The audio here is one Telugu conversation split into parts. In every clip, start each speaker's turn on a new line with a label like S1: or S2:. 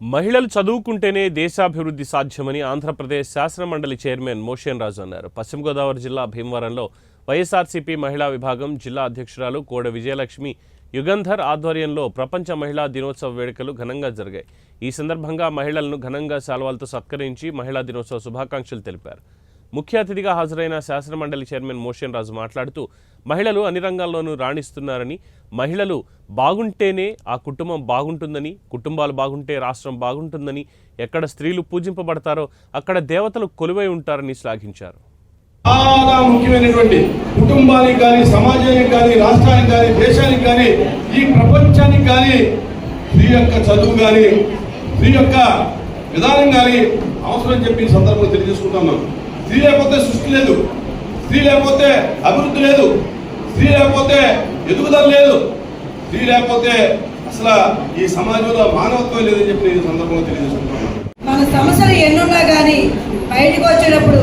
S1: మహిళలు చదువుకుంటేనే దేశాభివృద్ధి సాధ్యమని ఆంధ్రప్రదేశ్ శాసనమండలి చైర్మన్ మోషన్ రాజు అన్నారు. పశ్చిమ గోదావరి జిల్లా భీమవరంలో వైఎస్ఆర్సీపీ మహిళా విభాగం జిల్లా అధ్యక్షురాలు కోడ విజయలక్ష్మి యుగంధర్ ఆధ్వర్యంలో ప్రపంచ మహిళా దినోత్సవ వేడుకలు ఘనంగా జరిగాయి. ఈ సందర్భంగా మహిళలను ఘనంగా శాల్వాలతో సత్కరించి మహిళా దినోత్సవ శుభాకాంక్షలు తెలిపారు. ముఖ్య అతిథిగా హాజరైన శాసనమండలి చైర్మన్ మోషన్ రాజు మాట్లాడుతూ మహిళలు అన్ని రంగాల్లోనూ రాణిస్తున్నారని, మహిళలు బాగుంటేనే ఆ కుటుంబం బాగుంటుందని, కుటుంబాలు బాగుంటే రాష్ట్రం బాగుంటుందని, ఎక్కడ స్త్రీలు పూజింపబడతారో అక్కడ దేవతలు కొలువై ఉంటారని శ్లాఘించారు.
S2: చాలా ముఖ్యమైనటువంటి కుటుంబానికి కానీ, సమాజానికి కానీ, రాష్ట్రానికి కానీ, దేశానికి కానీ, ఈ ప్రపంచానికి కానీ స్త్రీ యొక్క చదువు కానీ, స్త్రీ యొక్క విధానం కానీ అవసరం చెప్పి ఈ సందర్భంలో తెలియజేసుకుంటున్నాం. స్త్రీ లేకపోతే సృష్టి లేదు, స్త్రీ లేకపోతే అభివృద్ధి లేదు, స్త్రీ లేకపోతే ఎదుగుదల లేదు, స్త్రీ లేకపోతే అసలు ఈ సమాజంలో మానవత్వం లేదని చెప్పి ఈ సందర్భంలో తెలియజేసుకుంటున్నాను.
S3: మన సమస్యలు ఎన్నున్నా కానీ బయటకు వచ్చేటప్పుడు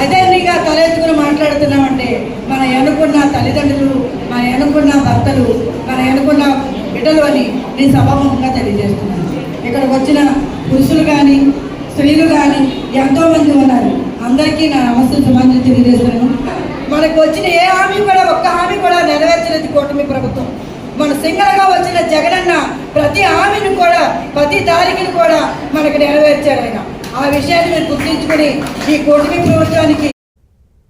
S3: అదేనిగా తలెత్తుకుని మాట్లాడుతున్నామంటే మన ఎన్నుకున్న తల్లిదండ్రులు, మన ఎన్నుకున్న భర్తలు, మన ఎన్నుకున్న బిడ్డలు అని నేను సభాముఖంగా తెలియజేస్తున్నాను. ఇక్కడికి వచ్చిన పురుషులు కానీ స్త్రీలు కానీ ఎంతోమంది ఉన్నారు. అందరికీ నా నమస్తే సమాజం తెలియజేస్తున్నాను. మనకు వచ్చిన ఏ హామీ కూడా, ఒక్క హామీ కూడా నెరవేర్చలేదు కూటమి ప్రభుత్వం. మన సింగల్గా వచ్చిన జగనన్న ప్రతి హామీని కూడా, ప్రతి తారీఖుని కూడా మనకు నెరవేర్చారు ఆయన. ఆ విషయాన్ని మీరు గుర్తించుకుని ఈ కూటమి ప్రభుత్వానికి